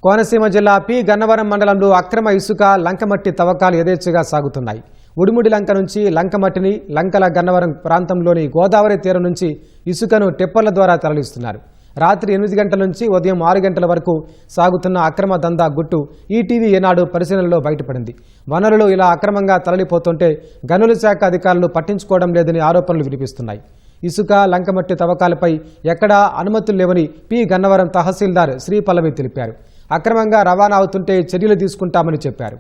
కోనసీమ జిల్లా పి గన్నవరం మండలంలో అక్రమ ఇసుక లంకమట్టి తవ్వకాలు యథేచ్ఛగా సాగుతున్నాయి. ఉడిముడి లంక నుంచి లంకమట్టిని లంకల గన్నవరం ప్రాంతంలోని గోదావరి తీరం నుంచి ఇసుకను టిప్పర్ల ద్వారా తరలిస్తున్నారు. రాత్రి 8 గంటల నుంచి ఉదయం 6 గంటల వరకు సాగుతున్న అక్రమ దందా గుట్టు ఈటీవీ ఏనాడు పరిశీలనలో బయటపడింది. వనరులు ఇలా అక్రమంగా తరలిపోతుంటే గనుల శాఖ అధికారులు పట్టించుకోవడం లేదని ఆరోపణలు వినిపిస్తున్నాయి. ఇసుక లంకమట్టి తవ్వకాలపై ఎక్కడా అనుమతులు లేవని పి గన్నవరం తహసీల్దార్ శ్రీ పల్లవి తెలిపారు. అక్రమంగా రవాణా అవుతుంటే చర్యలు తీసుకుంటామని చెప్పారు.